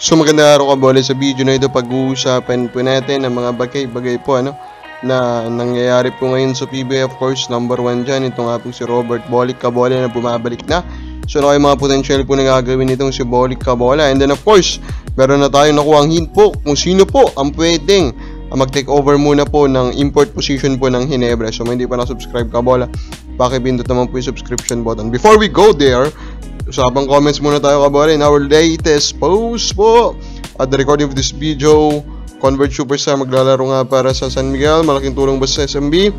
So magandang araw kabole, sa video na ito pag-uusapan po natin ang mga bagay-bagay po na nangyayari po ngayon sa PBA. Of course, number 1 dyan, ito nga po si Robert Bolick kabole na bumabalik na. So ano kayo mga potential po na gagawin itong si Bolick kabola. And then of course, meron na tayong nakuha ang hint po kung sino po ang pwedeng mag-take over muna po ng import position po ng Ginebra. So hindi pa na-subscribe kabola, pakipindot naman po yung subscription button. Before we go there, usapang comments muna tayo kabola in our latest post po. At the recording of this video, Convert Superstar maglalaro nga para sa San Miguel. Malaking tulong ba sa SMB?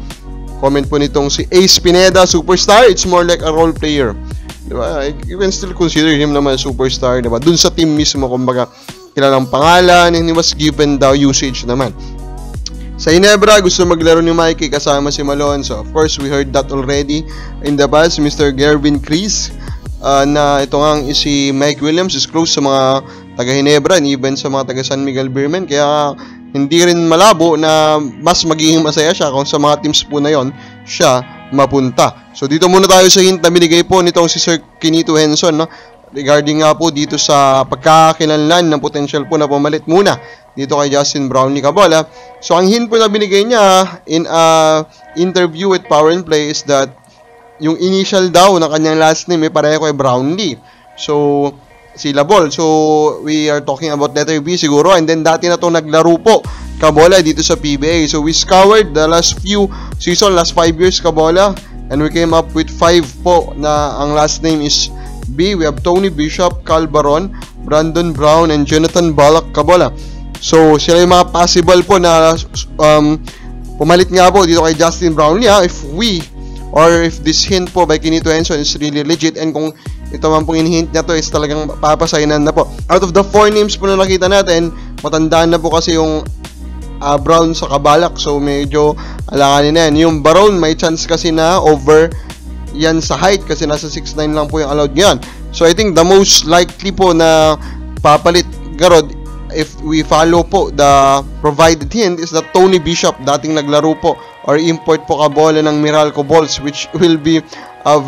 Comment po nitong si Ace Pineda, Superstar. It's more like a role player. Diba? You can still consider him naman a superstar. Diba? Dun sa team mismo, kumbaga, kilalang pangalan, and he was given the usage naman. Sa Ginebra, gusto maglaro ni Mikey kasama si Malone. So, of course, we heard that already in the past. Mr. Gervin Chris, na ito nga si Mike Williams is close sa mga taga-Ginebra and even sa mga taga-San Miguel Beermen. Kaya, hindi rin malabo na mas magiging masaya siya kung sa mga teams po na yon siya mapunta. So, dito muna tayo sa hint na binigay po nitong si Sir Quinito Henson, no? Regarding nga po dito sa pagkakakilanlan ng potential po na pumalit muna dito kay Justin Brownlee kabola. So, ang hint po na binigay niya in a interview with Power and Play is that yung initial daw na kanyang last name pareho kay Brownlee. So, si Labol. So, we are talking about letter B siguro. And then, dati na itong naglaro po kabola dito sa PBA. So, we scoured the last few season, last 5 years kabola. And we came up with 5 po na ang last name is B. We have Tony Bishop, Cal Baron, Brandon Brown, and Jonathan Balak kabola. So, sila yung mga possible po na pumalit nga po dito kay Justin Brownlee. If this hint po by Quinito Henson is really legit, and kung ito man pong in-hint niya to is talagang papasainan na po. Out of the 4 names po na nakita natin, matandaan na po kasi yung Brown sa Kabalak. So, medyo alanganin na yan. Yung Baron, may chance kasi na over yan sa height kasi nasa 6'9 lang po yung allowed ngayon. So, I think the most likely po na papalit Garod, if we follow po the provided hint, is that Tony Bishop, dating naglaro po or import po kabola ng Meralco Bulls, which will be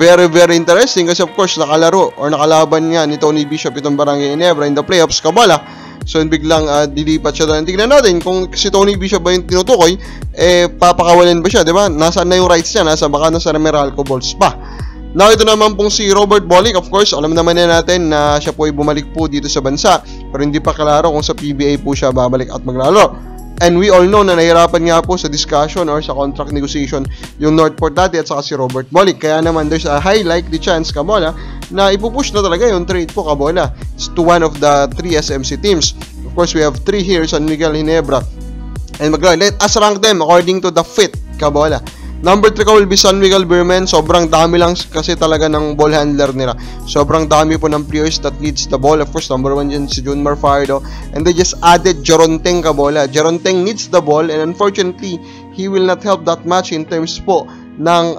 very very interesting kasi of course nakalaro or nakalaban nga ni Tony Bishop itong Barangay Ginebra in the playoffs kabola. So biglang dilipat siya doon. Tignan natin kung si Tony Bishop ba yung tinutukoy, papakawalan ba siya, di ba? Nasaan na yung rights niya? Baka nasa Meralco Bulls pa. Now, ito naman pong si Robert Bolick. Of course, alam naman na natin na siya po ay bumalik po dito sa bansa. Pero hindi pa klaro kung sa PBA po siya babalik at maglalaro. And we all know na nahirapan nga po sa discussion or sa contract negotiation yung Northport dati at saka si Robert Bolick. Kaya naman, there's a high likely chance, kabola, na ipupush na talaga yung trade po, kabola, to one of the 3 SMC teams. Of course, we have 3 here, San Miguel, Ginebra, and let us rank them according to the fit, kabola. Number 3 will be San Miguel Beermen. Sobrang dami lang kasi talaga ng ball handler nila. Sobrang dami po ng players that needs the ball. Of course, number 1 dyan si Junmar Fardo. And they just added Jeronteng kabola. Jeronteng needs the ball and unfortunately, he will not help that much in terms po ng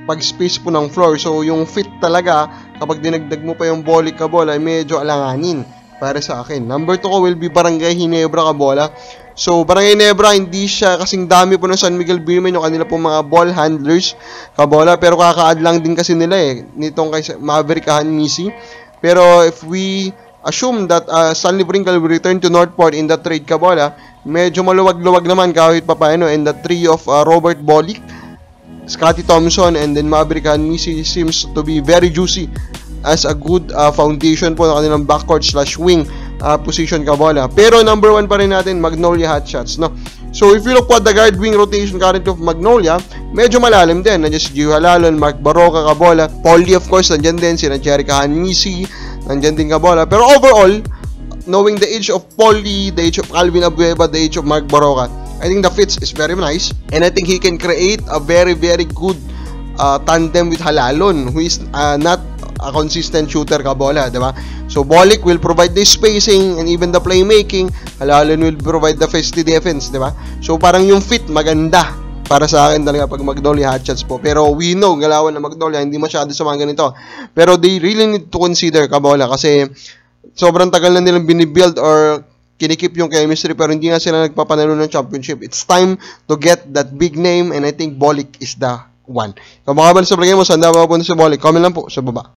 pag-space po ng floor. So, yung fit talaga, kapag dinagdag mo pa yung Bolick kabola, ay medyo alanganin para sa akin. Number 2 ko will be Barangay Ginebra kabola. So, Barangay Ginebra, hindi siya kasing dami po ng San Miguel Beermen yung kanila po mga ball handlers kabola, pero kaka-add lang din kasi nila nitong kay Maverick Misi. Pero if we assume that Stanley Brinkel will return to Northport in the trade kabola, medyo maluwag-luwag naman kahit papaano, and the 3 of Robert Bolick, Scotty Thompson, and then Maverick Misi seems to be very juicy as a good foundation po ng kanilang backcourt / wing position kabola. Pero number 1 pa rin natin, Magnolia Hotshots, no? So if you look at the guard wing rotation currently of Magnolia, medyo malalim din. Nandiyan si Gio Halalon, Mark Baroka kabola, Paulie of course, nandiyan din, si Jerica Hanmisi, nandiyan din kabola. Pero overall, knowing the age of Paulie, the age of Calvin Abueva, the age of Mark Baroka, I think the fits is very nice, and I think he can create a very very good tandem with Halalon, who is not a consistent shooter kabola, diba? So Bolick will provide the spacing and even the playmaking. Halalon will provide the feisty defense, diba? So parang yung fit maganda para sa akin talaga pag Magnolia Hotshots po. Pero we know, galawan na Magnolia, hindi masyado sa mga ganito. Pero they really need to consider kabola kasi sobrang tagal na nilang binibuild or kinikip yung chemistry pero hindi nga sila nagpapanalo ng championship. It's time to get that big name and I think Bolick is the one. Kung makabal sa vlog mo, saan daw mapunta sa Bolick? Comment lang po sa baba.